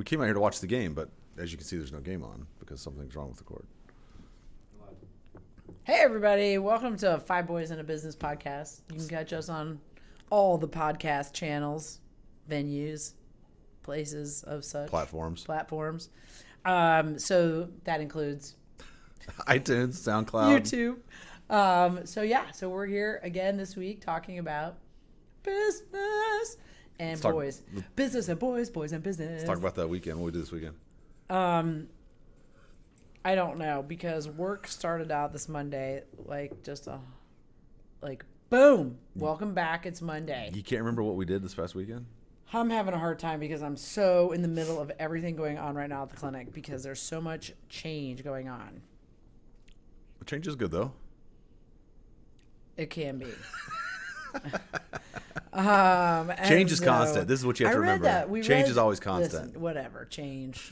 We came out here to watch the game, but as you can see, there's no game on because something's wrong with the cord. Hey, everybody. Welcome to Five Boys in a Business podcast. You can catch us on all the podcast channels, venues, places of such. Platforms. So that includes iTunes, SoundCloud. YouTube. So we're here again this week talking about business and boys. Business and boys and business. Let's talk about that weekend. What we do this weekend. I don't know, because work started out this Monday boom, welcome back, it's Monday. You can't remember what we did this past weekend? I'm having a hard time because I'm so in the middle of everything going on right now at the clinic because there's so much change going on. Change is good, though. It can be. Change is constant. This is what you have to remember. Change is always constant. Listen, whatever. Change.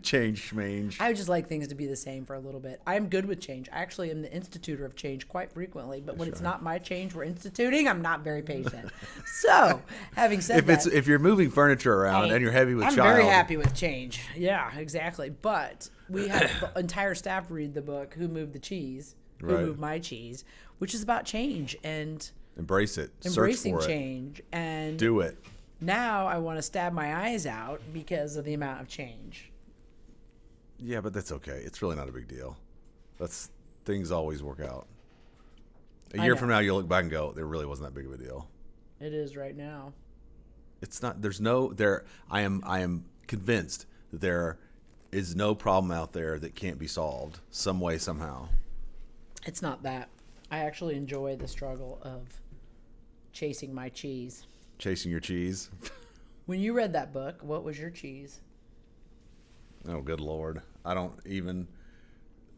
Change, schmange. I would just like things to be the same for a little bit. I'm good with change. I actually am the institutor of change quite frequently, but when it's not my change we're instituting, I'm not very patient. So, having said if you're moving furniture around and you're heavy with I'm very happy with change. Yeah, exactly. But we had the entire staff read the book, Who Moved the Cheese? Who Moved My Cheese? Which is about change and embrace it. Embracing Search for change and do it. Now I want to stab my eyes out because of the amount of change. Yeah, but that's okay. It's really not a big deal. Things always work out. A year from now, you'll look back and go, "There really wasn't that big of a deal." It is right now. It's not. I am convinced that there is no problem out there that can't be solved some way, somehow. It's not that. I actually enjoy the struggle of chasing my cheese. Chasing your cheese? When you read that book, what was your cheese? Oh, good Lord. I don't even...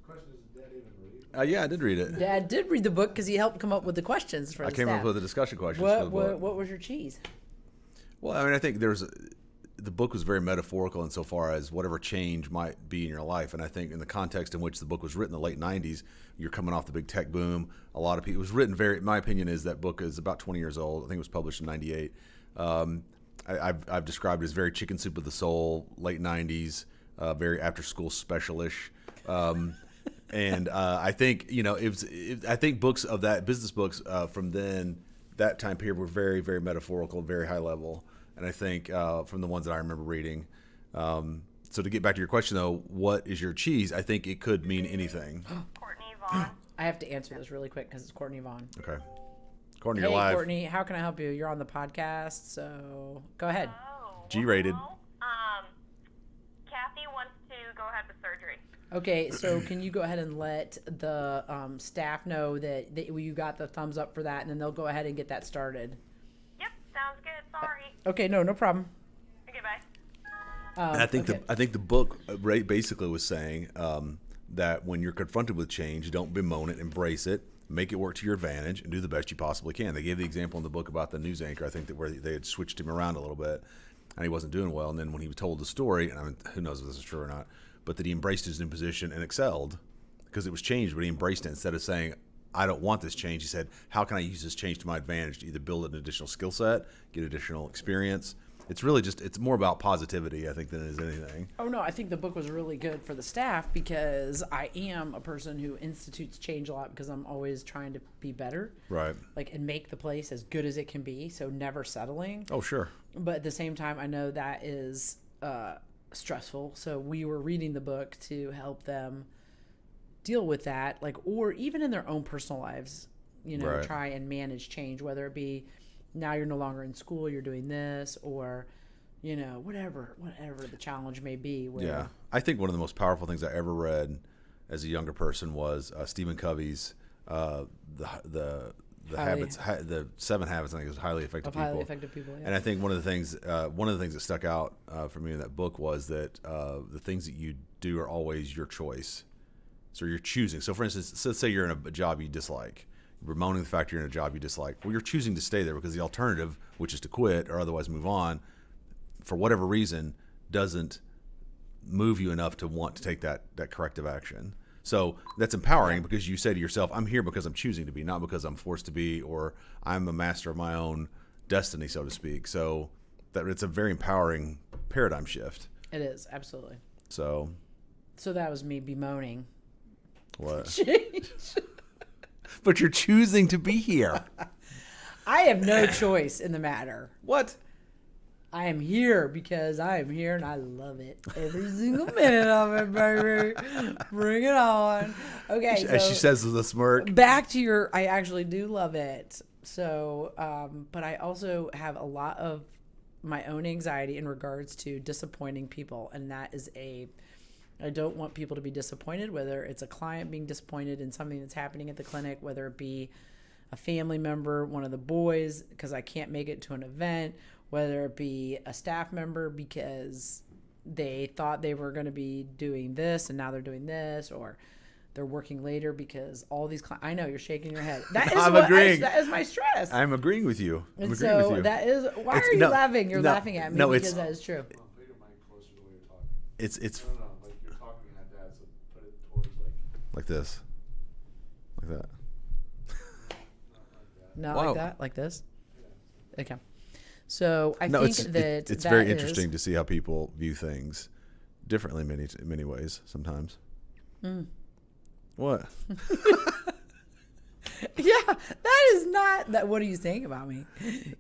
The question is, did Dad even read? Yeah, I did read it. Dad did read the book because he helped come up with the questions for the I came up with the discussion questions for the book. What was your cheese? Well, I mean, I think the book was very metaphorical insofar as whatever change might be in your life. And I think in the context in which the book was written in the late 90s, you're coming off the big tech boom. A lot of people, it was written my opinion is that book is about 20 years old. I think it was published in 98. I've described it as very chicken soup of the soul, late 90s, very after school special-ish. And I think, I think books of that, business books from then, that time period were very, very metaphorical, very high level. And I think from the ones that I remember reading. So to get back to your question, though, what is your cheese? I think it could mean anything. Courtney Vaughn. I have to answer this really quick because it's Courtney Vaughn. Okay. Courtney, hey, you're live. Courtney, how can I help you? You're on the podcast, so go ahead. Oh, G-rated. well, Kathy wants to go ahead with surgery. Okay, so can you go ahead and let the staff know that you got the thumbs up for that, and then they'll go ahead and get that started. Yep, sounds good. Sorry. Okay, no problem. Okay, bye. And I think the book basically was saying that when you're confronted with change, don't bemoan it, embrace it, make it work to your advantage, and do the best you possibly can. They gave the example in the book about the news anchor. I think that where they had switched him around a little bit, and he wasn't doing well. And then when he told the story, and I mean, who knows if this is true or not, but that he embraced his new position and excelled because it was changed, but he embraced it instead of saying, I don't want this change. He said, how can I use this change to my advantage to either build an additional skill set, get additional experience? It's really it's more about positivity, I think, than it is anything. Oh, no, I think the book was really good for the staff because I am a person who institutes change a lot because I'm always trying to be better. Right. And make the place as good as it can be, so never settling. Oh, sure. But at the same time, I know that is stressful. So we were reading the book to help them deal with that, or even in their own personal lives, right. Try and manage change, whether it be now you're no longer in school, you're doing this, or, whatever the challenge may be. Yeah. I think one of the most powerful things I ever read as a younger person was Stephen Covey's the 7 habits. I think it was highly effective people. Highly effective people. Yeah. And I think one of the things that stuck out for me in that book was that the things that you do are always your choice. So you're choosing. So for instance, let's say you're in a job you dislike. You're bemoaning the fact you're in a job you dislike. Well, you're choosing to stay there because the alternative, which is to quit or otherwise move on, for whatever reason, doesn't move you enough to want to take that corrective action. So that's empowering because you say to yourself, I'm here because I'm choosing to be, not because I'm forced to be, or I'm a master of my own destiny, so to speak. So that it's a very empowering paradigm shift. It is, absolutely. So that was me bemoaning. what? Change. But you're choosing to be here. I have no choice in the matter. What? I am here because I am here and I love it. Every single minute of it, baby. Bring it on. Okay. As so she says with a smirk. back to your, I actually do love it. So, but I also have a lot of my own anxiety in regards to disappointing people. And that is I don't want people to be disappointed, whether it's a client being disappointed in something that's happening at the clinic, whether it be a family member, one of the boys, because I can't make it to an event, whether it be a staff member because they thought they were going to be doing this and now they're doing this, or they're working later because all these clients. I know you're shaking your head. That is I'm agreeing. that is my stress. I'm agreeing with you. I'm and agreeing so with you. that is why It's- are you no, laughing? You're no, laughing at me no, because it's- that is true. Put your mic closer to where you're talking. It's No, like you're talking at that, so put it towards like this. Like that. Not Wow. like that, like this. Okay. So I No, think it's that it's that very is- interesting to see how people view things differently in many ways sometimes. What? Yeah, that is not that. What are you saying about me?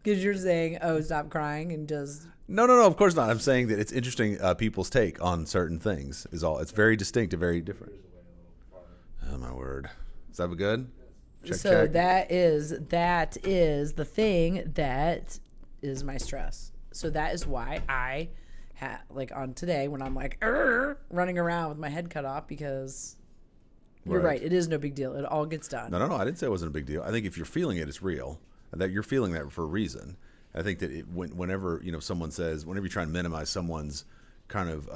Because you're saying, "Oh, stop crying," and just No, of course not. I'm saying that it's interesting people's take on certain things is all. It's very distinct and very different. Oh my word. Is that good? Check, so check. that is the thing that is my stress. So that is why I like on today when I'm like running around with my head cut off because you're Right. right. It is no big deal. It all gets done. No. I didn't say it wasn't a big deal. I think if you're feeling it, it's real. And that you're feeling that for a reason. I think that whenever someone says, whenever you try and minimize someone's kind of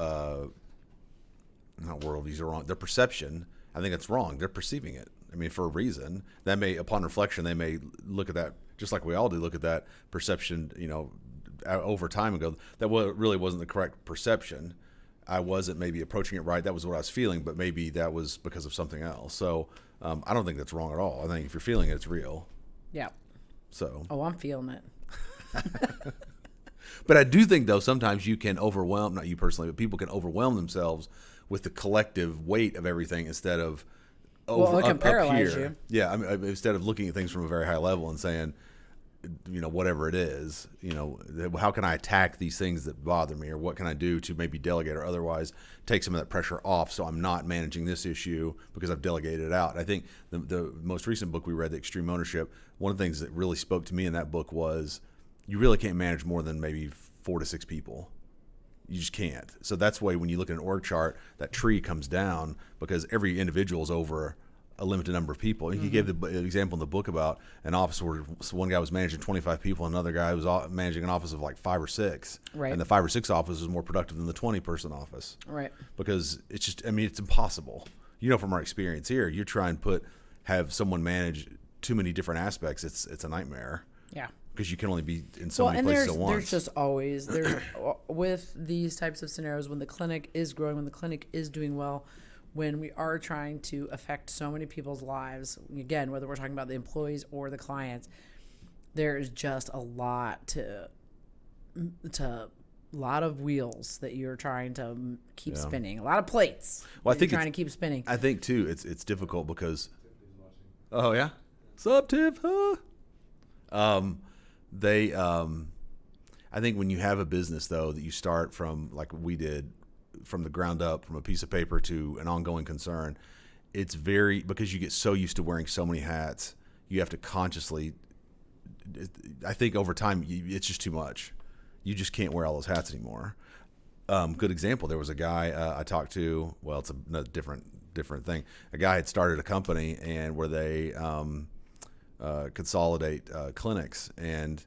not worldviews are wrong, their perception, I think it's wrong. They're perceiving it. I mean, for a reason. That may, upon reflection, they may look at that just like we all do. Look at that perception, over time and go, that really wasn't the correct perception. I wasn't maybe approaching it right. That was what I was feeling, but maybe that was because of something else. So I don't think that's wrong at all. I think if you're feeling it, it's real. Yeah. So. Oh, I'm feeling it. But I do think, though, sometimes you can overwhelm, not you personally, but people can overwhelm themselves with the collective weight of everything instead of Well, it can up paralyze here. you. Yeah, I mean, instead of looking at things from a very high level and saying, whatever it is, how can I attack these things that bother me, or what can I do to maybe delegate or otherwise take some of that pressure off so I'm not managing this issue because I've delegated it out. I think the most recent book we read, The Extreme Ownership, one of the things that really spoke to me in that book was you really can't manage more than maybe 4 to 6 people. You just can't. So that's why when you look at an org chart, that tree comes down because every individual is over a limited number of people. He gave the example in the book about an office where one guy was managing 25 people, another guy was managing an office of like 5 or 6. Right. And the 5 or 6 office was more productive than the 20-person office. Right. Because it's just, it's impossible. From our experience here, you try and have someone manage too many different aspects. It's a nightmare. Yeah. Because you can only be in so many places at once. There's just always with these types of scenarios when the clinic is growing, when the clinic is doing well, when we are trying to affect so many people's lives, again, whether we're talking about the employees or the clients, there is just a lot lot of wheels that you're trying to keep spinning, a lot of plates. Well, I think you're trying to keep spinning. I think too, it's difficult because. Oh yeah, sup Tiff? Huh? I think when you have a business though that you start from like we did, from the ground up, from a piece of paper to an ongoing concern, it's because you get so used to wearing so many hats, you have to consciously. I think over time it's just too much. You just can't wear all those hats anymore. Good example. There was a guy I talked to. Well, it's a different thing. A guy had started a company and where they consolidate clinics, and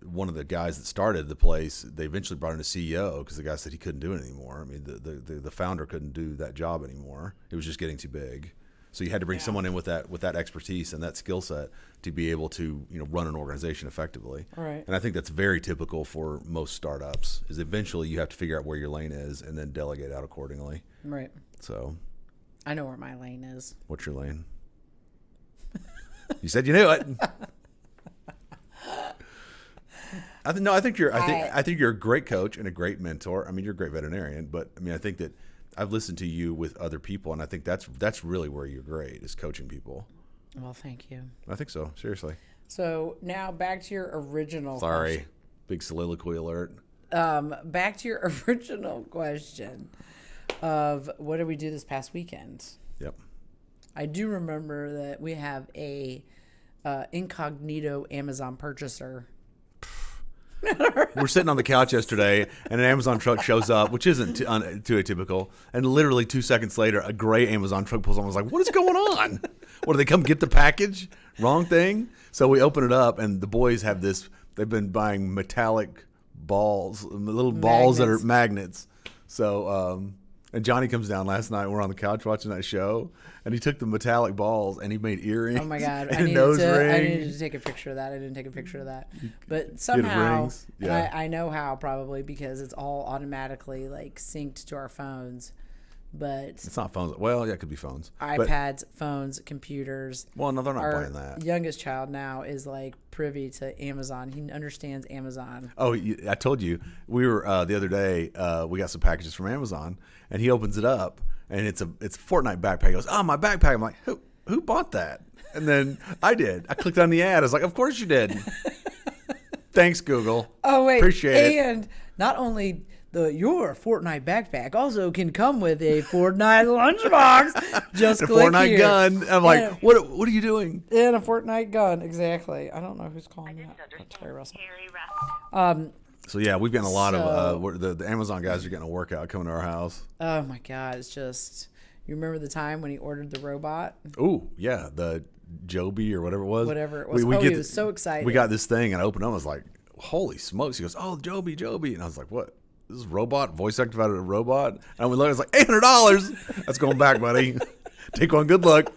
one of the guys that started the place, they eventually brought in a CEO because the guy said he couldn't do it anymore. I mean, the founder couldn't do that job anymore. It was just getting too big. So you had to bring someone in with that expertise and that skill set to be able to run an organization effectively. Right. And I think that's very typical for most startups. Is eventually you have to figure out where your lane is and then delegate out accordingly. Right. So. I know where my lane is. What's your lane? You said you knew it. I think you're a great coach and a great mentor. I mean, you're a great veterinarian, but I mean, I think that I've listened to you with other people, and I think that's really where you're great, is coaching people. Well, thank you. I think so. Seriously. So now back to your original Sorry. question. Big soliloquy alert. Back to your original question of what did we do this past weekend? Yep. I do remember that we have a incognito Amazon purchaser. We're sitting on the couch yesterday, and an Amazon truck shows up, which isn't too atypical. And literally 2 seconds later, a gray Amazon truck pulls on. I was like, what is going on? What, do they come get the package? Wrong thing? So we open it up, and the boys have this. They've been buying metallic balls, little balls that are magnets. So, and Johnny comes down last night. We're on the couch watching that show, and he took the metallic balls and he made earrings. Oh my God! And I nose needed rings. to take a picture of that. I didn't take a picture of that, but somehow, rings. Yeah. I know how, probably because it's all automatically like synced to our phones. But It's not phones. Well, yeah, it could be phones. But, iPads, phones, computers. well, no, they're not Our buying that. youngest child now is like privy to Amazon. He understands Amazon. Oh, I told you we were the other day. We got some packages from Amazon, and he opens it up, and it's a Fortnite backpack. He goes, "Oh, my backpack." I'm like, "Who bought that?" And then I did. I clicked on the ad. I was like, "Of course you did." Thanks, Google. Oh wait, Appreciate it. And not only your Fortnite backpack also can come with a Fortnite lunchbox. Just A click Fortnite here. gun. I'm like, And- what are you doing? And a Fortnite gun, exactly. I don't know who's calling me. Terry Russell. So yeah, we've gotten a lot So- of the Amazon guys are getting a workout coming to our house. Oh my God, it's just. You remember the time when he ordered the robot? Ooh, yeah, the Joby or whatever it was. Whatever it was. He was so excited. We got this thing, and I opened it up. I was like, holy smokes. He goes, oh, Joby. And I was like, what? This is a robot? Voice activated robot? And we looked, it's like, $800. That's going back, buddy. Take one. Good luck.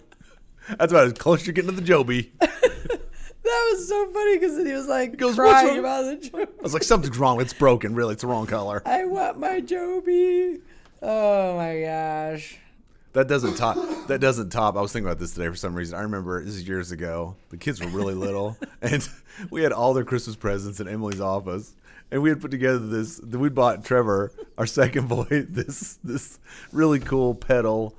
That's about as close as you're getting to the Joby. That was so funny because he was like goes, "What's crying wrong?" about the Joby. I was like, something's wrong. It's broken. Really, it's the wrong color. I want my Joby. Oh my gosh. That doesn't top. I was thinking about this today for some reason. I remember this is years ago. The kids were really little, and we had all their Christmas presents in Emily's office. And we had put together this. We bought Trevor, our second boy, this really cool pedal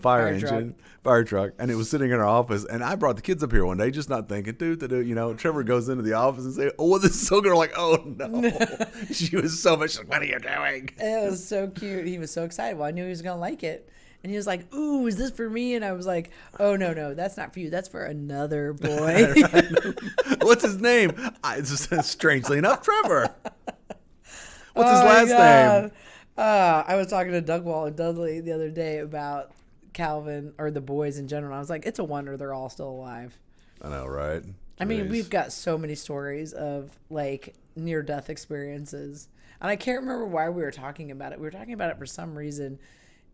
fire engine, fire truck, and it was sitting in our office. And I brought the kids up here one day, just not thinking, Trevor goes into the office and say, "Oh, well, this is so good." We're like, "Oh no!" She was so much like, "What are you doing?" It was so cute. He was so excited. Well, I knew he was gonna like it. And he was like, "Ooh, is this for me?" And I was like, "Oh, no, that's not for you. That's for another boy." What's his name? Strangely enough, Trevor. What's his Oh, my last God. name? I was talking to Doug Wall and Dudley the other day about Calvin or the boys in general. I was like, it's a wonder they're all still alive. I know, right? I mean, Jeez. we've got so many stories of like near-death experiences. And I can't remember why we were talking about it. We were talking about it for some reason.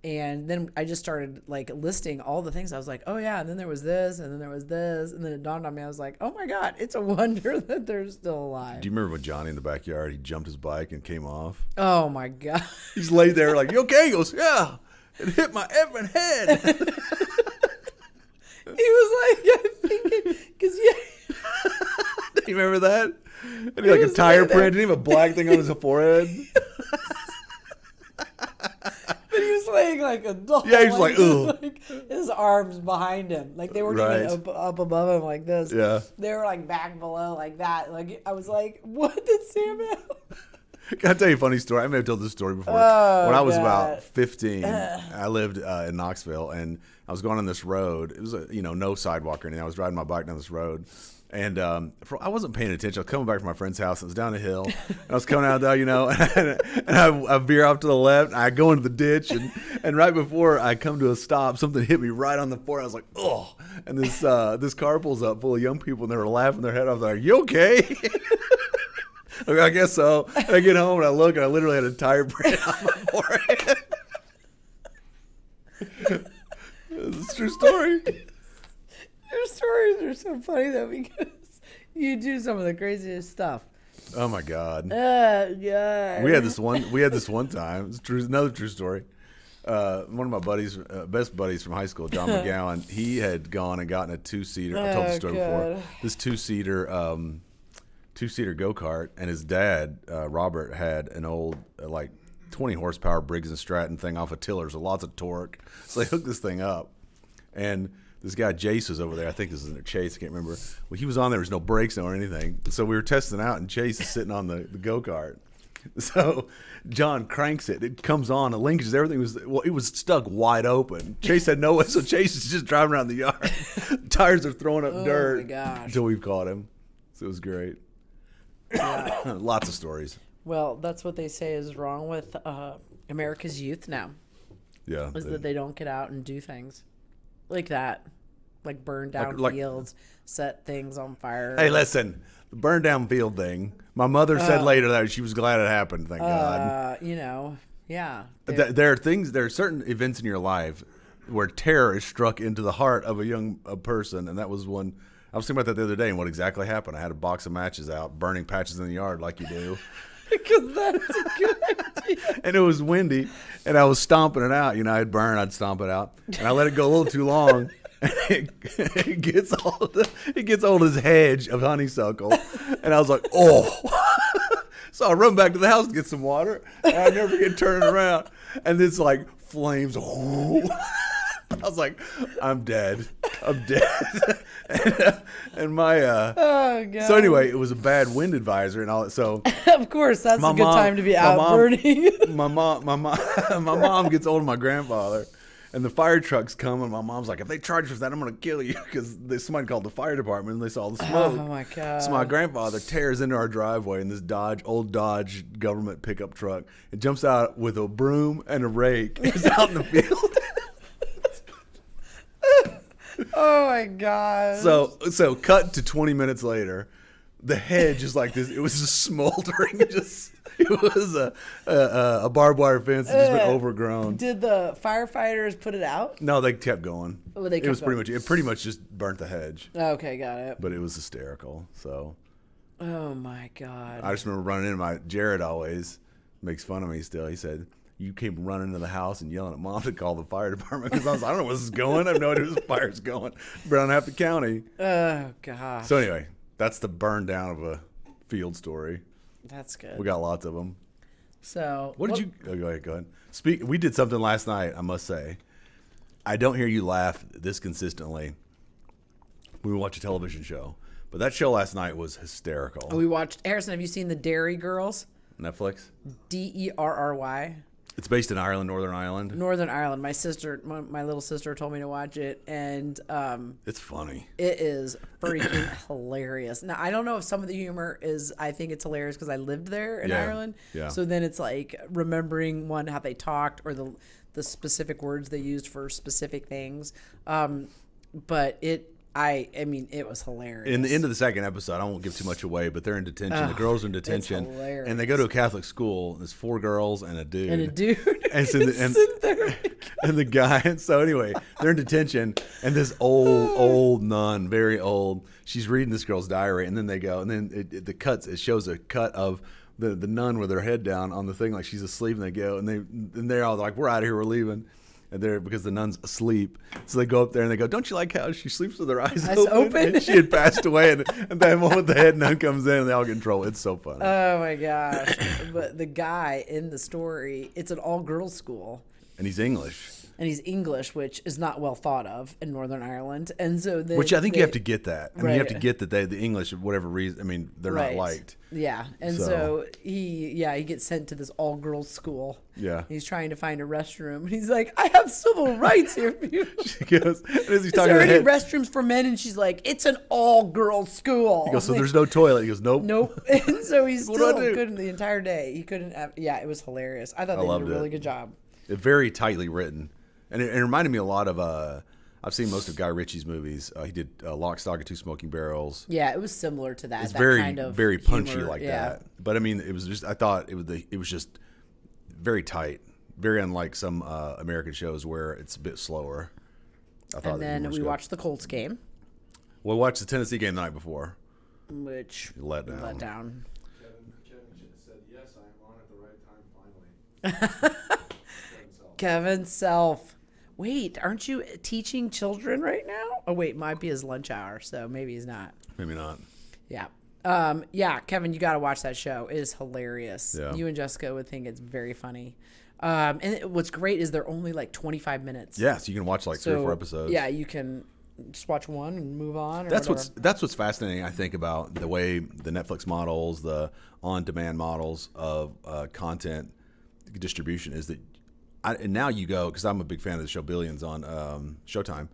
And then I just started like listing all the things. I was like, oh yeah, and then there was this, and then there was this, and then it dawned on me. I was like, oh my God, it's a wonder that they're still alive. Do you remember when Johnny in the backyard, he jumped his bike and came off? Oh my God. He's laid there like, "You okay?" He goes, "Yeah, it hit my effing head." He was like, I'm thinking, because Do you remember that? And he had like a was tire laying there. print, didn't he have a black thing on his forehead? But he was laying like a dog. Yeah, he was like, ugh. like, his arms behind him. Like they weren't Right. even up above him like this. Yeah. They were like back below like that. Like I was like, what did Sam have? Can I tell you a funny story? I may have told this story before. Oh, when I was God. about 15, I lived in Knoxville, and I was going on this road. It was no sidewalk or anything. I was riding my bike down this road, and I wasn't paying attention. I was coming back from my friend's house. It was down a hill, and I was coming out there, and I veer off to the left. And I go into the ditch, and right before I come to a stop, something hit me right on the forehead. I was like, oh! And this car pulls up full of young people, and they were laughing their head off. I was like, "You okay?" Okay, I guess so. And I get home and I look, and I literally had a tire print on my forehead. It's a true story. Your stories are so funny though because you do some of the craziest stuff. Oh my God. God. We had this one time. It's true. Another true story. One of my buddies, best buddies from high school, John McGowan, he had gone and gotten a two-seater. I've told the story before. God. This two-seater 2-seater go-kart, and his dad, Robert, had an old, 20 horsepower Briggs & Stratton thing off of tillers with lots of torque. So they hooked this thing up. And this guy, Jace, was over there. I think this is in Chase. I can't remember. Well, he was on there. There was no brakes, no anything. So we were testing out, and Chase is sitting on the go-kart. So John cranks it. It comes on. It linkages. Everything it was stuck wide open. Chase had no way. So Chase is just driving around the yard. Tires are throwing up dirt. Oh, my gosh. Until we've caught him. So it was great. Yeah. Lots of stories. Well, that's what they say is wrong with America's youth now. Yeah. Is that they don't get out and do things like that. Like burn down Like- fields, set things on fire. Hey, listen. The burn down field thing. My mother said later that she was glad it happened. Thank God. Yeah. There are certain events in your life where terror is struck into the heart of a person, and that was one. I was thinking about that the other day, and what exactly happened. I had a box of matches out, burning patches in the yard like you do. Because that's a good idea. And it was windy, and I was stomping it out. I'd burn, I'd stomp it out, and I let it go a little too long. And it gets on his hedge of honeysuckle, and I was like, oh. So I run back to the house to get some water, and I never get turning around, and it's like flames. I was like, I'm dead. and my Oh God. so anyway, it was a bad wind advisor and all that. So Of course, that's a good time to be out burning. my mom gets hold of my grandfather, and the fire trucks come, and my mom's like, if they charge us that, I'm gonna kill you, because somebody called the fire department and they saw the smoke. Oh my God. So my grandfather tears into our driveway in this old Dodge government pickup truck, and jumps out with a broom and a rake. He's out in the field. Oh my God. So cut to 20 minutes later, the hedge is like this. It was just smoldering. It was a barbed wire fence that just been overgrown. Did the firefighters put it out? No, they kept going. Oh, they kept going. It pretty much just burnt the hedge, Okay, got it. but it was hysterical. So Oh my God. I just remember running in. Jared always makes fun of me still. He said, you came running into the house and yelling at Mom to call the fire department, because I was, I don't know where this is going. I have no idea where this fire's going. Around half the county. Oh gosh. So anyway, that's the burn down of a field story. That's good. We got lots of them. So What did you? Oh, go ahead. We did something last night. I must say, I don't hear you laugh this consistently. We watch a television show, but that show last night was hysterical. We watched Harrison. Have you seen the Derry Girls? Netflix. Derry. It's based in Ireland, Northern Ireland. Northern Ireland. My little sister told me to watch it, and It's funny. it is freaking hilarious. Now, I don't know if some of the humor is, I think it's hilarious because I lived there in Yeah, Ireland. yeah. So then it's like remembering how they talked or the specific words they used for specific things. But I mean, it was hilarious. In the end of the second episode, I won't give too much away, but they're in detention. The girls are in detention, hilarious. and they go to a Catholic school. There's 4 girls and a dude. And a dude. And so and the guy. And so anyway, they're in detention, and this old nun, very old, she's reading this girl's diary, and then they go, and then it shows a cut of the nun with her head down on the thing, like she's asleep, and they go, and they're all like, we're out of here, we're leaving. And they're, because the nun's asleep, so they go up there and they go, don't you like how she sleeps with her eyes open? And she had passed away, and that moment the head nun comes in, and they all get in trouble. It's so funny. Oh my gosh. But the guy in the story, it's an all-girls school. And he's English. And he's English, which is not well thought of in Northern Ireland. And so then Which I think you have to get that. I mean, you have to Right. get that the English, for whatever reason, I mean, they're not liked. Yeah. And so he gets sent to this all-girls school. Yeah. He's trying to find a restroom. And he's like, I have civil rights here for you. She goes, and as he's Is talking to there her any head, restrooms for men? And she's like, it's an all-girls school. he goes, so there's no toilet. He goes, nope. Nope. And so he's What do I still do? couldn't the entire day. He couldn't have, it was hilarious. I thought they did a loved really it. good job. It's very tightly written. And it reminded me a lot of, I've seen most of Guy Ritchie's movies. He did Lock, Stock, and Two Smoking Barrels. Yeah, it was similar to that. It's that very, kind of very punchy humor. like Yeah. that. But I mean, it was just, I thought it was just very tight. Very unlike some American shows where it's a bit slower. I thought And the then humor was we good. watched the Colts game, We watched the Tennessee game the night before. which Let down. let down. Kevin said, yes, I am on at the right time, finally. Kevin Self. Wait, aren't you teaching children right now? Oh, wait, might be his lunch hour, so maybe he's not. Maybe not. Yeah. Yeah, Kevin, you got to watch that show. It is hilarious. Yeah. You and Jessica would think it's very funny. What's great is they're only like 25 minutes. Yeah, so you can watch like 3 or 4 episodes. Yeah, you can just watch one and move on. Or That's whatever. that's what's fascinating, I think, about the way the Netflix models, the on-demand models of content distribution is that. And now you go, because I'm a big fan of the show Billions on Showtime,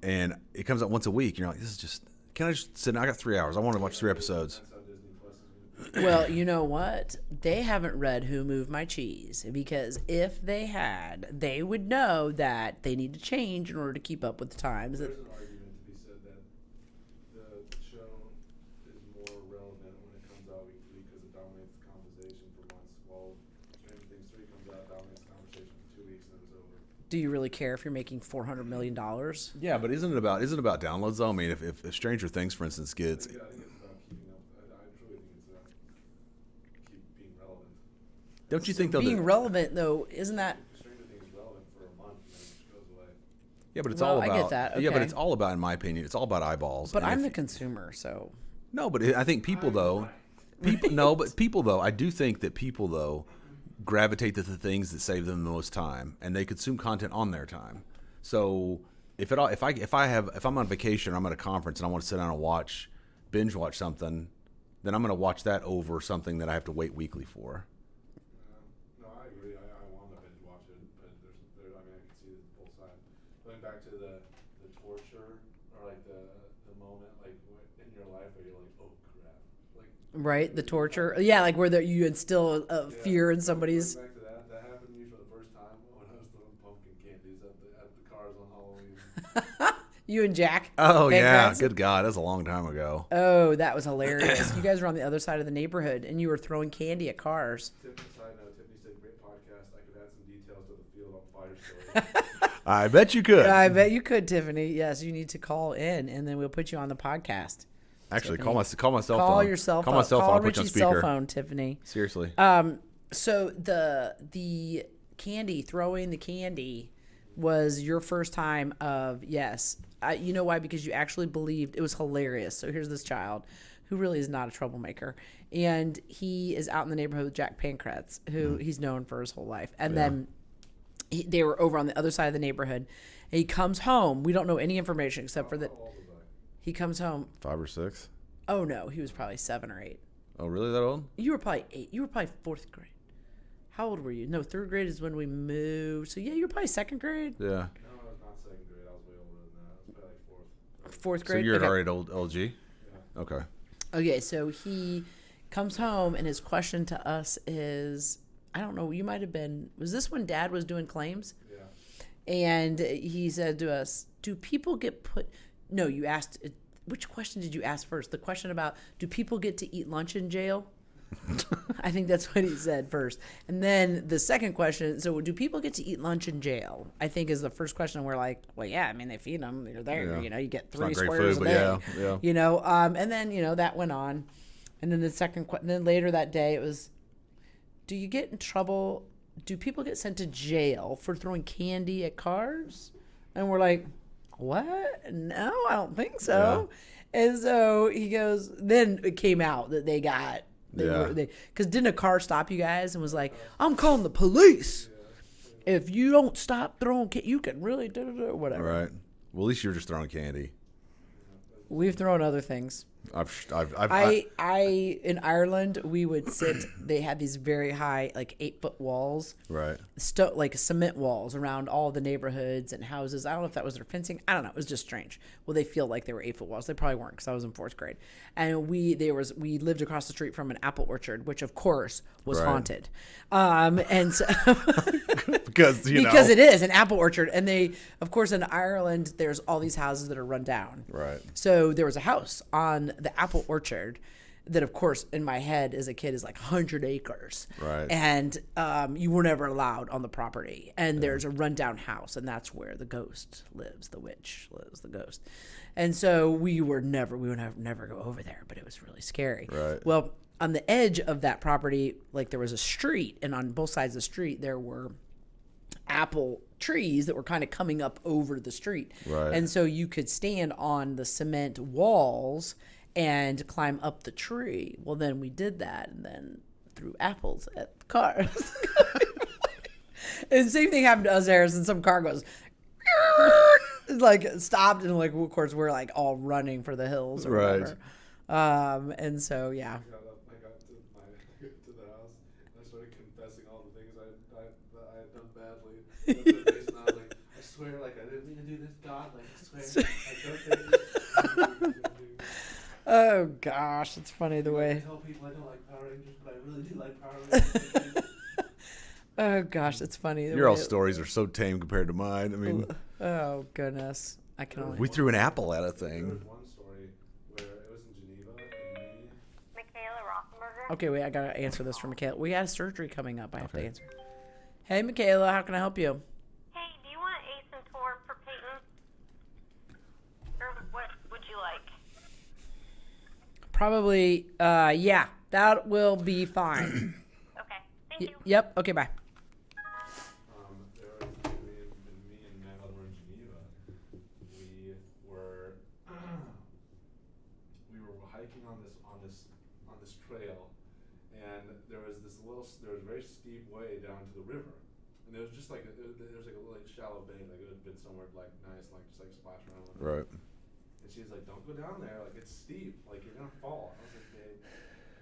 and it comes out once a week. And you're like, this is just. Can I just sit down? I got 3 hours. I want to watch 3 episodes. That's how Disney Plus is going to be. Well, you know what? They haven't read Who Moved My Cheese, because if they had, they would know that they need to change in order to keep up with the times. There's an argument to be said that the show is more relevant when it comes out week to week because it dominates the conversation for months, while Stranger Things 3 comes out, dominates the conversation for 2 weeks, and then it's over. Do you really care if you're making $400 million? Yeah, but isn't it about downloads though? I mean, if Stranger Things, for instance, gets. Yeah, I think it's about keeping up. I truly think it's about keep being relevant. Don't you think they'll Being relevant, though, isn't that... Stranger Things is relevant for a month and then it just goes away. Yeah, but it's Well, all I about. get that, Yeah, but okay. it's all about, in my opinion, it's all about eyeballs. But And I'm if- the consumer, so... No, but I think people though, people though, I do think that people though gravitate to the things that save them the most time, and they consume content on their time. So if I'm on vacation or I'm at a conference and I want to sit down and binge watch something, then I'm going to watch that over something that I have to wait weekly for. No, I agree. I want to binge watch it, but I mean, I can see both sides. Going back to the torture or like the moment like in your life where you're like, oh crap, like Right? The torture. Yeah, like where you instill fear in somebody's... Going back to that happened to me for the first time when I was throwing pumpkin candies at the cars on Halloween. You and Jack. Oh yeah, Bankrupt? good God, that's a long time ago. Oh, that was hilarious. You guys were on the other side of the neighborhood, and you were throwing candy at cars. Side note, Tiffany said great podcast. I could add some details to the field on fire story. I bet you could. I bet you could, Tiffany. Yes, you need to call in, and then we'll put you on the podcast. Actually, Tiffany. call my cell phone. Call your cell phone. Call my cell phone. Call I'll put you on Richie's speaker. cell phone, Tiffany. Seriously. So the candy, throwing the candy, was your first time of, yes. You know why? Because you actually believed. It was hilarious. So here's this child who really is not a troublemaker. And he is out in the neighborhood with Jack Pancratz, who he's known for his whole life. And then they were over on the other side of the neighborhood. And he comes home. We don't know any information except for that he comes home. 5 or 6. Oh, no. He was probably 7 or 8. Oh, really? That old? You were probably 8. You were probably 4th grade. How old were you? No, 3rd grade is when we moved. So, yeah, you were probably 2nd grade. Yeah. No, I was not second grade. I was way older than that. I was probably like 4th So grade. you're Okay. already at old LG? Yeah. Okay. Okay, so he comes home, and his question to us is, I don't know, you might have been, was this when Dad was doing claims? Yeah. And he said to us, do people get put, no, you asked, which question did you ask first? The question about, do people get to eat lunch in jail? I think that's what he said first. And then the second question, so do people get to eat lunch in jail? I think is the first question. We're like, well, yeah, I mean, they feed them. You're there. Yeah. You know, you get It's not 3 great squares food, a but day. yeah. You know, and then, you know, that went on. And then the second then later that day, it was, do you get in trouble? Do people get sent to jail for throwing candy at cars? And we're like, what? No, I don't think so. And so he goes, then it came out that they got, because didn't a car stop you guys and was like, I'm calling the police. If you don't stop throwing candy, you can really do whatever. Right. Well, at least you're just throwing candy. We've thrown other things. I In Ireland, we would sit. They had these very high, like 8-foot walls, right. like cement walls around all the neighborhoods and houses. I don't know if that was their fencing. I don't know. It was just strange. Well, they feel like they were 8-foot walls. They probably weren't because I was in 4th grade, and we lived across the street from an apple orchard, which of course was Right. haunted, and so. Because Because it is an apple orchard, and they, of course, in Ireland, there's all these houses that are run down. Right. So there was a house on the apple orchard that, of course, in my head as a kid is like 100 acres. Right. And you were never allowed on the property. And there's a rundown house, and that's where the ghost lives, the witch lives, the ghost. And so we would never go over there, but it was really scary. Right. Well, on the edge of that property, like there was a street, and on both sides of the street there were apple trees that were kind of coming up over the street. Right. And so you could stand on the cement walls and climb up the tree. Well, then we did that and then threw apples at the cars. And same thing happened to us, Harrison. Some car goes, like, stopped, and, like, of course, we're, like, all running for the hills or whatever. And so, yeah. I got to the house, and I started confessing all the things that I had done badly. And I was like, I swear, like, I didn't mean to do this, God. Like, I swear, I don't think Oh, gosh, it's funny the way. I tell people I don't like Power Rangers, but I really do like Power Rangers. Oh, gosh, it's funny. Your all stories are so tame compared to mine. I mean, oh, goodness. I can only. we threw an apple at a There thing. was one story where it was in Geneva, and me, Michaela Rothenberger. Okay, wait, I got to answer this for Michaela. We got a surgery coming up. I have to answer. Hey, Michaela, how can I help you? Hey, do you want Ace and Tor for Peyton? Or what would you like? Probably, yeah, that will be fine. Okay, thank you. Yep, okay, bye. there was me and Matt were in Geneva. We were hiking on this trail, and there was a very steep way down to the river, and there was just like there was like a little shallow bay, like it had been somewhere like nice, like just like splash around. Right. And she's like, "Don't go down there, like it's steep, like you're gonna fall." I was like, "Babe,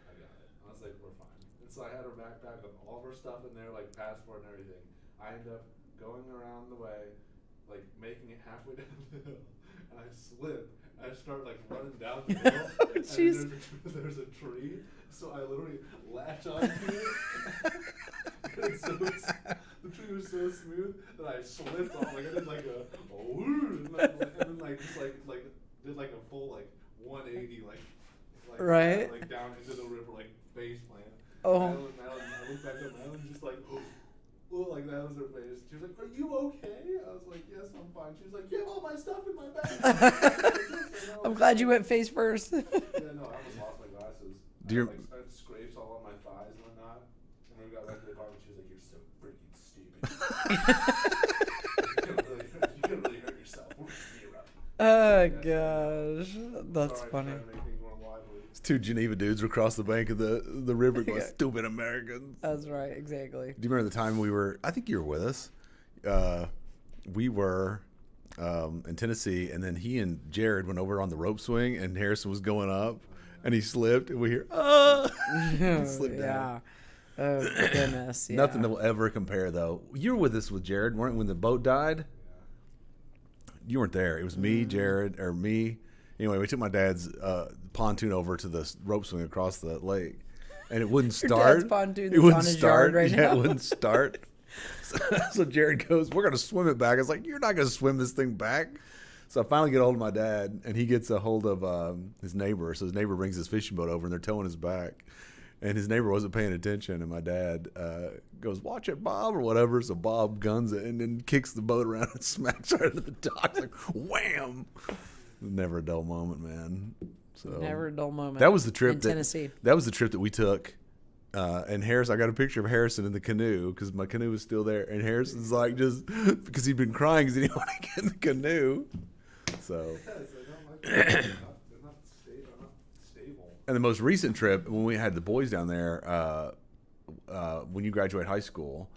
I got it." I was like, "We're fine." And so I had her backpack with all of her stuff in there, like passport and everything. I end up going around the way, like making it halfway down the hill, and I slip. I start like running down the hill, Jeez. and there's a tree, so I literally latch onto it. And so the tree was so smooth that I slipped off, like I did like a woo, and then like just like did like a full like 180 like right, like down into the river like face plant. Oh. I looked back at Madeline just like, oh, like that was her face. She was like, "Are you okay?" I was like, "Yes, I'm fine." She was like, "You have all my stuff in my bag." I'm glad you went face first. Yeah, no, I almost lost my glasses. I had scrapes all on my thighs and whatnot. And when we got back to the apartment, she was like, "You're so freaking stupid. You could really hurt yourself. We're gonna be around." Oh, gosh. That's Sorry, funny. trying to make things more lively. It's two Geneva dudes were across the bank of the river going, stupid Americans. That's right, exactly. Do you remember the time we were, I think you were with us, we were in Tennessee, and then he and Jared went over on the rope swing, and Harrison was going up, and he slipped, and we hear, he slipped down. Oh, goodness. Yeah. Nothing that will ever compare, though. You were with us with Jared, weren't you, when the boat died? You weren't there. It was me, Jared, or me. Anyway, we took my dad's pontoon over to the rope swing across the lake, and it wouldn't Your start. dad's pontoon It that's wouldn't on his start. yard right Yeah, now. it wouldn't start. So Jared goes, "We're gonna swim it back." I was like, "You're not gonna swim this thing back." So I finally get a hold of my dad, and he gets a hold of his neighbor. So his neighbor brings his fishing boat over, and they're towing his back. And his neighbor wasn't paying attention, and my dad goes, "Watch it, Bob," or whatever. So Bob guns it and then kicks the boat around and smacks right into the dock. It's like, wham! Never a dull moment, man. So Never a dull moment. that was the trip in Tennessee. That was the trip that we took. And Harrison, I got a picture of Harrison in the canoe because my canoe was still there. And Harrison's like, just because he'd been crying because he didn't want to get in the canoe. So. They're not stable. And the most recent trip, when we had the boys down there, when you graduate high school,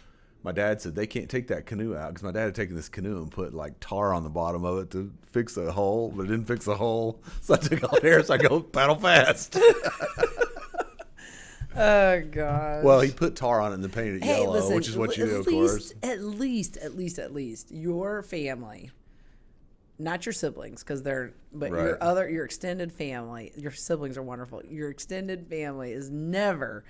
my dad said they can't take that canoe out because my dad had taken this canoe and put like tar on the bottom of it to fix a hole, but it didn't fix the hole. So I took all Harris. I go, paddle fast. Oh, gosh. Well, he put tar on it and then painted it yellow, listen, which is what you do, of course. At least, your family, not your siblings, because but Right. your extended family, your siblings are wonderful. Your extended family has never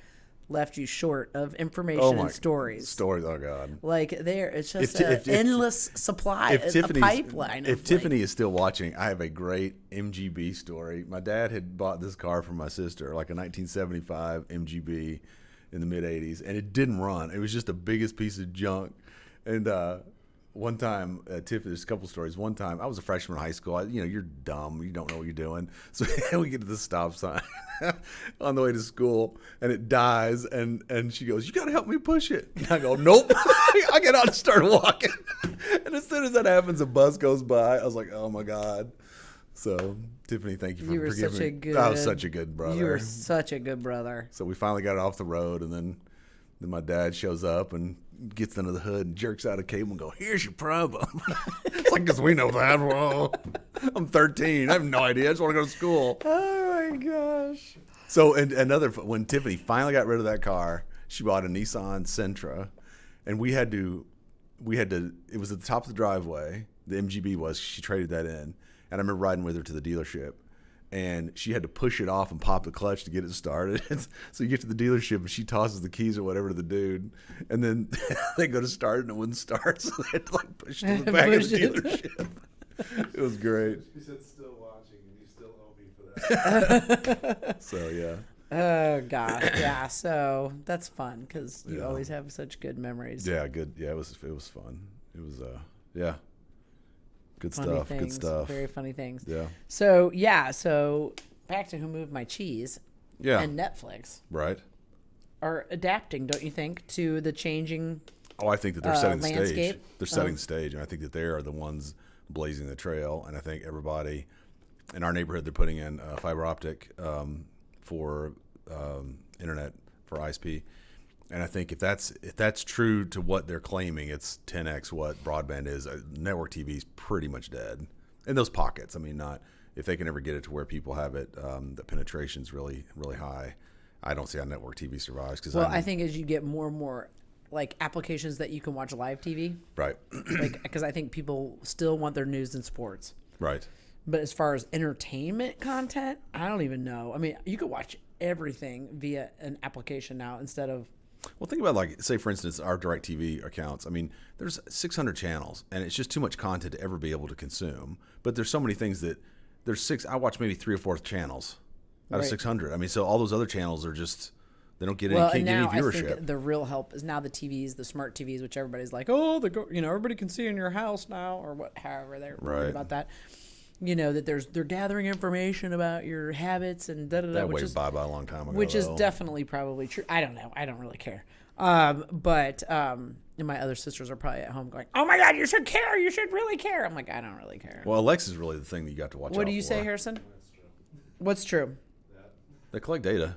left you short of information and stories. Stories, oh God. Like it's just if endless supply, a pipeline. If Tiffany is still watching, I have a great MGB story. My dad had bought this car for my sister, like a 1975 MGB in the mid 80s, and it didn't run. It was just the biggest piece of junk. And one time, Tiffany, there's a couple stories. One time, I was a freshman in high school. You're dumb. You don't know what you're doing. So we get to the stop sign on the way to school, and it dies. And she goes, "You got to help me push it." And I go, "Nope." I get out and start walking. And as soon as that happens, a bus goes by. I was like, "Oh, my God." So, Tiffany, thank you for You were forgiving such me. a good. I was such a good brother. You were such a good brother. So we finally got it off the road, and then my dad shows up and gets under the hood and jerks out a cable and go, "Here's your problem." It's like, because we know that. Well, I'm 13. I have no idea. I just want to go to school. Oh my gosh. So, and when Tiffany finally got rid of that car, she bought a Nissan Sentra, and we had to, it was at the top of the driveway. The MGB was, she traded that in. And I remember riding with her to the dealership, and she had to push it off and pop the clutch to get it started. So you get to the dealership, and she tosses the keys or whatever to the dude, and then they go to start, and it wouldn't start. So they had to like push it to the back of the dealership. It was great. She said, "Still watching, and you still owe me for that." So yeah. Oh gosh, yeah. So that's fun because you Yeah. always have such good memories. Yeah, good. Yeah, it was fun. It was yeah. Good Funny stuff. things, Good stuff. Very funny things. Yeah. So yeah. So back to Who Moved My Cheese. Yeah. And Netflix Right. are adapting, don't you think, to the changing? Oh, I think that they're setting the stage. landscape They're setting the stage, and I think that they are the ones blazing the trail. And I think everybody in our neighborhood, they're putting in fiber optic for internet for ISP. And I think if that's true to what they're claiming, it's 10x what broadband is. Network TV is pretty much dead in those pockets. I mean, not if they can ever get it to where people have it, the penetration's really, really high. I don't see how network TV survives. Well, I think as you get more and more like applications that you can watch live TV, right, like because I think people still want their news and sports. right. But as far as entertainment content, I don't even know. I mean, you could watch everything via an application now instead of. Well, think about, like, say, for instance, our DirecTV accounts. I mean, there's 600 channels, and it's just too much content to ever be able to consume. But there's so many things that I watch maybe 3 or 4 channels out of Right. 600. I mean, so all those other channels are just, they don't get Well, any, and can't now get any I viewership. think the real help is now the TVs, the smart TVs, which everybody's like, oh, everybody can see in your house now, or what, however they're worried Right. about that. You know that they're gathering information about your habits and da da da, That which way is bye-bye a long time ago. which is though. definitely probably true. I don't know. I don't really care. But and my other sisters are probably at home going, "Oh my God, you should care. You should really care." I'm like, I don't really care. Well, Alexa's really the thing that you got to watch out What do you for. say, Harrison? That's true. What's true? They collect data.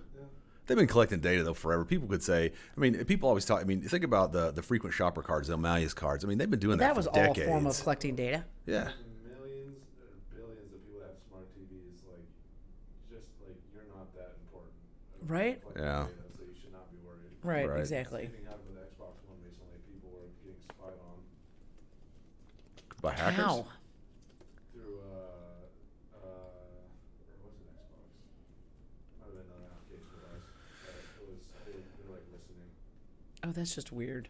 They've been collecting data, though, forever. People could say, I mean, people always talk, I mean, think about the frequent shopper cards, the Emalius cards. I mean, they've been doing that That for was all decades. a form of collecting data. Yeah. Millions or billions of people that have smart TVs. Like, just like you're not that important. Right? Collecting Yeah. data, so you should not be worried. Right, Right. exactly. Same thing happened with Xbox One recently. People were getting spied on By hackers? How? through or was it Xbox? Might have been another application device. It was they were like listening. Oh, that's just weird.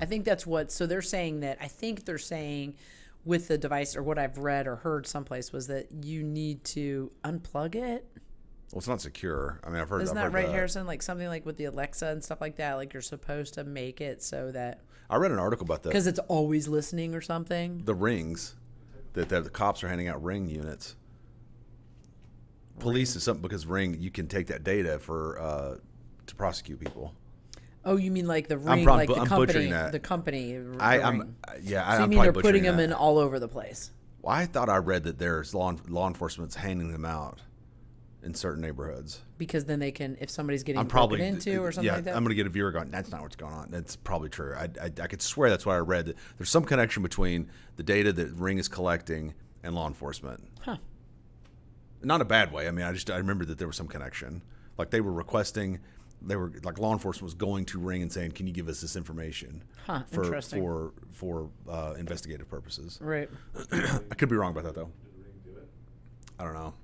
I think that's what. So they're saying that. I think they're saying with the device, or what I've read or heard someplace was that you need to unplug it. Well, it's not secure. I mean, I've heard. Isn't I've that heard right, Harrison? Like something like with the Alexa and stuff like that. Like you're supposed to make it so that I read an article about that. because it's always listening or something. The rings that the cops are handing out ring units. Police is something because ring you can take that data for to prosecute people. Oh, you mean like the ring, I'm like the butchering company, that. the company. I'm ring. yeah. So I'm you probably mean they're putting butchering them that. in all over the place? Well, I thought I read that there's law enforcement's handing them out in certain neighborhoods. Because then they can, if somebody's getting I'm probably broken into or something yeah. like that. I'm gonna get a viewer going. That's not what's going on. That's probably true. I could swear that's what I read. That there's some connection between the data that Ring is collecting and law enforcement. Huh. Not in a bad way. I mean, I remember that there was some connection. Like they were requesting, law enforcement was going to Ring and saying, "Can you give us this information Huh, for interesting. for investigative purposes?" Right. I could be wrong about that though. Did Ring do it? I don't know.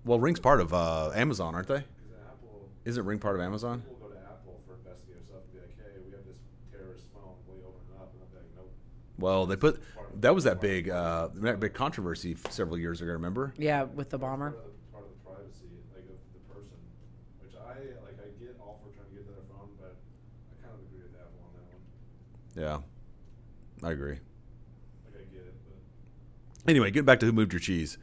Well, Ring's part of Amazon, aren't they? Because Apple. Isn't Ring part of Amazon? People go to Apple for investigative stuff and be like, "Hey, we have this terrorist phone. Will you open it up?" And they'll be like, "Nope." Well, they put that was that big controversy several years ago. Remember? Yeah, with the bomber. Part of the privacy, like of the person, which I get all for trying to get their phone, but I kind of agree with Apple on that one. Yeah, I agree. Like I get it, but Anyway, getting back to Who Moved Your Cheese?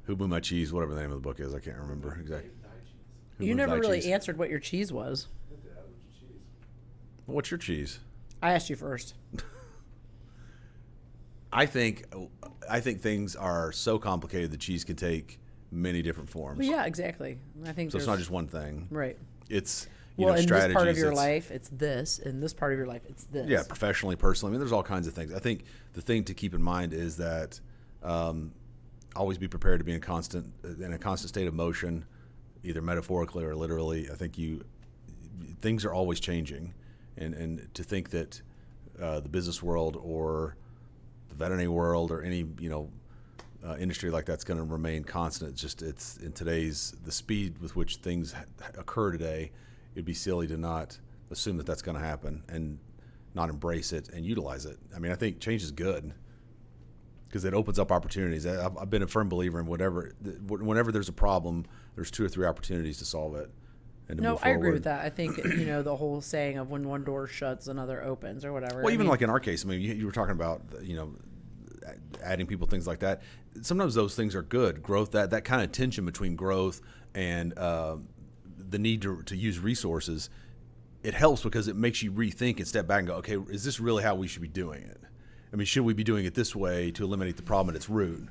Who Moved My Cheese? Whatever the name of the book is, I can't remember exactly. Who You Moved never Thy really Cheese? answered what your cheese was. Good Dad, what's your cheese? What's your cheese? I asked you first. I think things are so complicated that cheese can take many different forms. Well, yeah, exactly. I think So it's not just one thing. right. It's Well, in strategies. this part of your it's- life, it's this. In this part of your life, it's this. Yeah, professionally, personally. I mean, there's all kinds of things. I think the thing to keep in mind is that always be prepared to be in a constant state of motion, either metaphorically or literally. I think things are always changing, and to think that the business world or the veterinary world or any industry like that's going to remain constant. It's in today's the speed with which things occur today. It'd be silly to not assume that that's going to happen and not embrace it and utilize it. I mean, I think change is good because it opens up opportunities. I've been a firm believer in whenever there's a problem, there's 2 or 3 opportunities to solve it. And to No, move I agree forward. with that. I think the whole saying of when one door shuts, another opens, or whatever. Well, even like in our case, I mean, you were talking about adding people, things like that. Sometimes those things are good. Growth, that kind of tension between growth and the need to use resources, it helps because it makes you rethink and step back and go, okay, is this really how we should be doing it? I mean, should we be doing it this way to eliminate the problem at its root?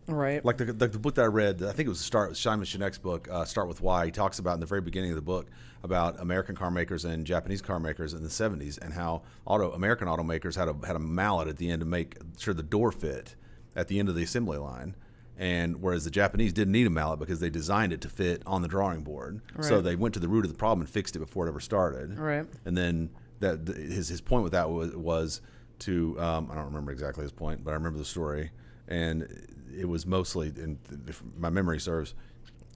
right. Like the book that I read, I think it was Simon Sinek's book, Start With Why. He talks about in the very beginning of the book about American car makers and Japanese car makers in the 70s and how American automakers had a mallet at the end to make sure the door fit at the end of the assembly line. And whereas the Japanese didn't need a mallet because they designed it to fit on the drawing board. Right. So they went to the root of the problem and fixed it before it ever started. Right. And then his point with that was to I don't remember exactly his point, but I remember the story. And it was mostly, and if my memory serves,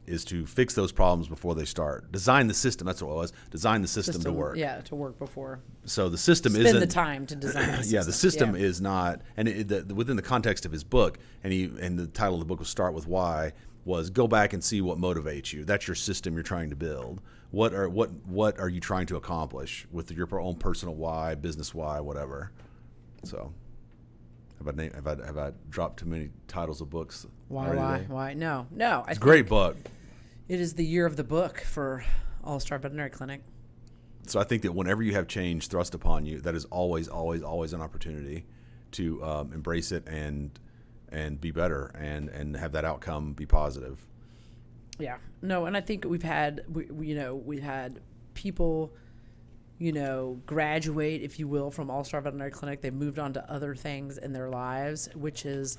is to fix those problems before they start. Design the system. That's what it was. Design the system to work. Yeah, to work before. So the system Spend isn't the time to design the system. yeah, the system is not, and within the context of his book, and the title of the book was "Start With Why," was go back and see what motivates you. That's your system you're trying to build. What are you trying to accomplish with your own personal why, business why, whatever. So, have I dropped too many titles of books? Why? No. It's a great book. It is the year of the book for All Star Veterinary Clinic. So I think that whenever you have change thrust upon you, that is always, always, always an opportunity to embrace it and be better and have that outcome be positive. Yeah. No, and I think we've had people, graduate, if you will, from All Star Veterinary Clinic. They've moved on to other things in their lives, which is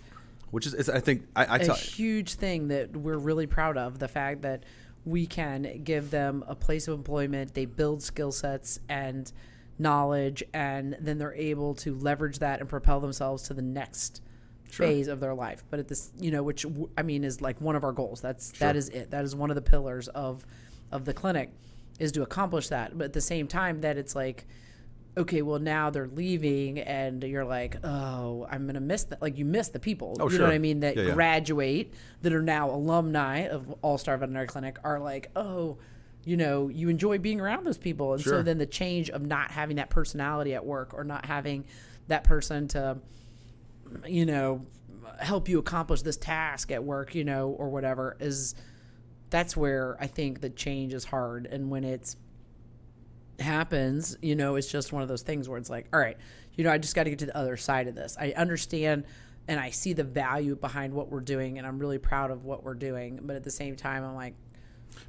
I think a huge thing that we're really proud of. The fact that we can give them a place of employment, they build skill sets and knowledge, and then they're able to leverage that and propel themselves to the next phase of their life. But at this, which I mean is like one of our goals. That is it. That is one of the pillars of the clinic, is to accomplish that. But at the same time, that it's like, okay, well now they're leaving, and you're like, oh, I'm gonna miss that. Like you miss the people. Oh, you sure. know what I mean? That Yeah. graduate, that are now alumni of All Star Veterinary Clinic, are like, oh, you enjoy being around those people, and so Sure. then the change of not having that personality at work, or not having that person to, help you accomplish this task at work, or whatever, that's where I think the change is hard. And when it's happens, it's just one of those things where it's like, all right, I just got to get to the other side of this. I understand and I see the value behind what we're doing, and I'm really proud of what we're doing. But at the same time, I'm like,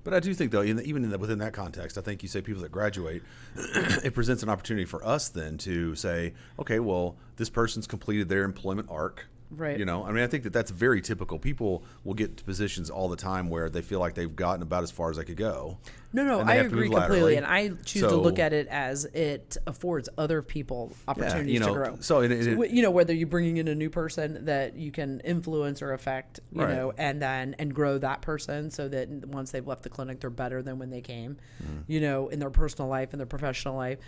But I do think, though, within that context, I think you say people that graduate, it presents an opportunity for us then to say, okay, well, this person's completed their employment arc. right. I think that's very typical. People will get to positions all the time where they feel like they've gotten about as far as they could go. No, and they I have to agree move completely. laterally. And I choose to look at it as it affords other people opportunities to grow. So, Whether you're bringing in a new person that you can influence or affect, Right. and grow that person so that once they've left the clinic, they're better than when they came, Mm-hmm. in their personal life and their professional life.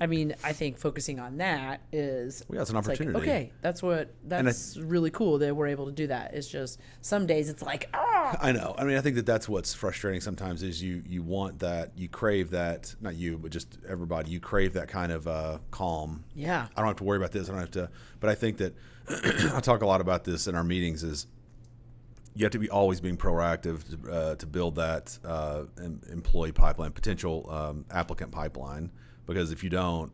I mean, I think focusing on that is, Well, yeah, it's an like, opportunity. okay, that's really cool that we're able to do that. It's just some days it's like, I know. I think that's what's frustrating sometimes is you want that, you crave that, not you, but just everybody, you crave that kind of calm. yeah, I don't have to worry about this. I don't have to. But I think that I talk a lot about this in our meetings is you have to be always being proactive to build that employee pipeline, potential applicant pipeline. Because if you don't,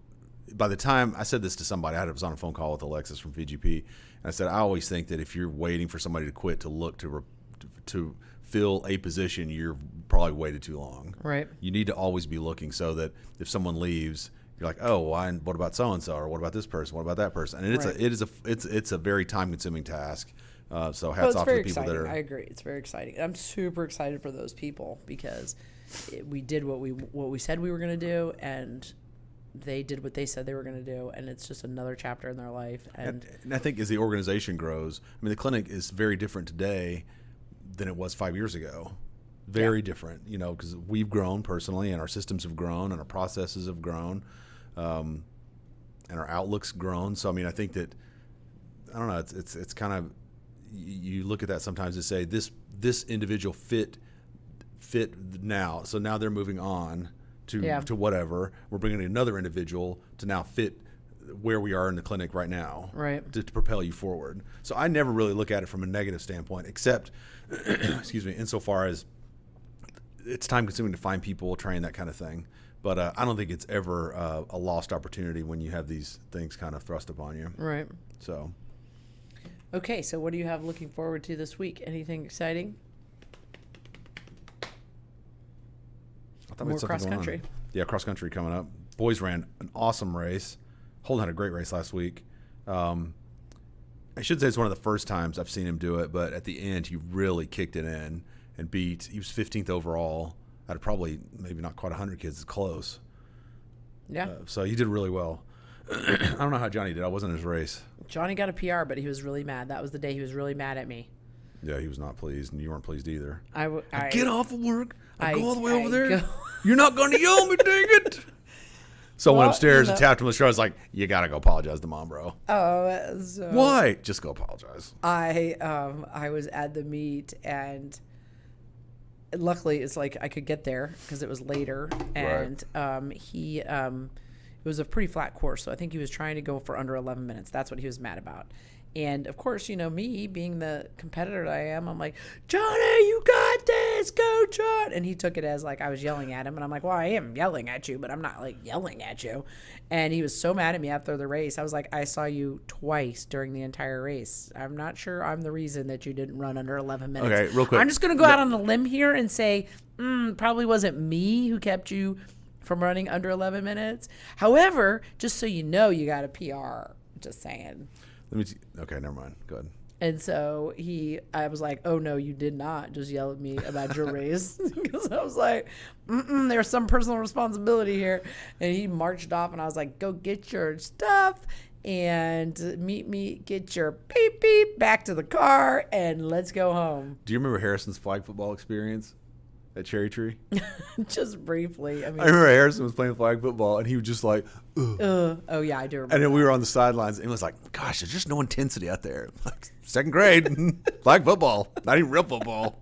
by the time I said this to somebody, I was on a phone call with Alexis from VGP, and I said, I always think that if you're waiting for somebody to quit to look to fill a position, you're probably waited too long. Right. You need to always be looking so that if someone leaves, you're like, oh, well, what about so and so, or what about this person, what about that person? And it's a very time consuming task. So hats off to the people that are. I agree. It's very exciting. I'm super excited for those people because we did what we said we were going to do, and they did what they said they were going to do, and it's just another chapter in their life. And I think as the organization grows, I mean, the clinic is very different today than it was 5 years ago. Very different, because we've grown personally, and our systems have grown, and our processes have grown, and our outlook's grown. So, I mean, I think that, I don't know, it's kind of, you look at that sometimes and say, this individual fit now. So now they're moving on to whatever. We're bringing another individual to now fit where we are in the clinic right now, right, to propel you forward. So I never really look at it from a negative standpoint, except, excuse me, insofar as it's time consuming to find people, train, that kind of thing. But I don't think it's ever a lost opportunity when you have these things kind of thrust upon you. Right. So. Okay, so what do you have looking forward to this week? Anything exciting? I thought we had More cross country. Yeah, cross country coming up. Boys ran an awesome race. Holden had a great race last week. I should say it's one of the first times I've seen him do it, but at the end he really kicked it in and he was 15th overall out of probably maybe not quite 100 kids. It's close. Yeah. So he did really well. I don't know how Johnny did. I wasn't in his race. Johnny got a PR, but he was really mad. That was the day he was really mad at me. Yeah, he was not pleased, and you weren't pleased either. I get off of work. I go all the way over there. Go. You're not going to yell at me, dang it. So I went upstairs and tapped him on the shoulder. I was like, you got to go apologize to Mom, bro. Oh, so why? Just go apologize. I was at the meet, and luckily it's like I could get there because it was later, and it was a pretty flat course, so I think he was trying to go for under 11 minutes. That's what he was mad about. And, of course, me being the competitor that I am, I'm like, Johnny, you got this, go, John. And he took it as, like, I was yelling at him. And I'm like, well, I am yelling at you, but I'm not, like, yelling at you. And he was so mad at me after the race. I was like, I saw you twice during the entire race. I'm not sure I'm the reason that you didn't run under 11 minutes. Okay, real quick. I'm just going to go out on a limb here and say, probably wasn't me who kept you from running under 11 minutes. However, just so you know, you got a PR. Just saying. Okay, never mind. Go ahead. And so I was like, oh no, you did not just yell at me about your race. Because I was like, there's some personal responsibility here. And he marched off, and I was like, go get your stuff and meet me, get your beep beep back to the car, and let's go home. Do you remember Harrison's flag football experience at Cherry Tree? Just briefly. I remember Harrison was playing flag football, and he was just like, ugh. Oh yeah, I do remember. And then we were on the sidelines, and it was like, gosh, there's just no intensity out there. Like, second grade, flag football, not even real football.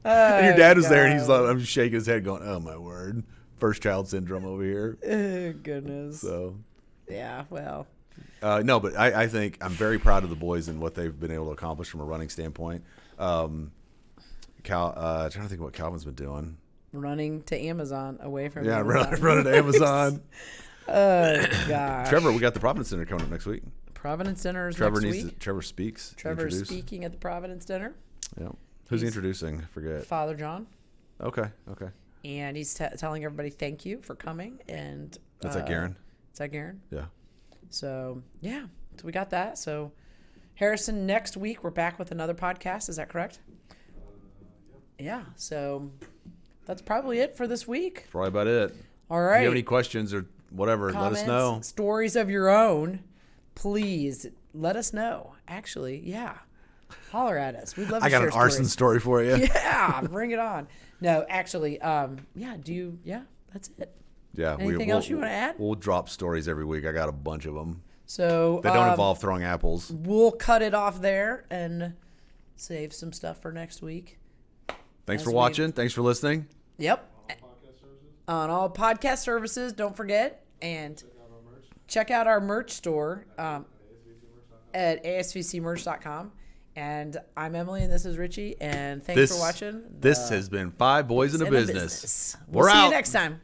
And your dad was there, and he's like, I'm just shaking his head going, oh my word, first child syndrome over here. Oh, goodness. So yeah, well. No, but I think I'm very proud of the boys and what they've been able to accomplish from a running standpoint. Trying to think of what Calvin's been doing. Running to Amazon, away from running to Amazon. Oh, gosh. Trevor, we got the Providence Dinner coming up next week. Providence Dinner is Trevor next week. Trevor speaks. Trevor's speaking at the Providence Dinner. Yeah. Who's he introducing? I forget. Father John. Okay. And he's telling everybody thank you for coming. And Is that Garen? Is that Garen? Yeah. So, yeah. So we got that. So, Harrison, next week we're back with another podcast. Is that correct? Yeah. So that's probably it for this week. That's probably about it. All right. If you have any questions or whatever, comments, let us know. Stories of your own, please let us know. Actually, yeah. Holler at us. We'd love to share I got an arson story for you. Yeah, bring it on. No, actually, that's it. Yeah. Anything else you want to add? We'll drop stories every week. I got a bunch of them. So they don't involve throwing apples. We'll cut it off there and save some stuff for next week. Thanks for watching. Thanks for listening. Yep. On all podcast services, don't forget. And check out our merch store at asvcmerch.com. And I'm Emily, and this is Richie. And thanks for watching. This has been 5 Boys in a Business. We'll see out. you next time.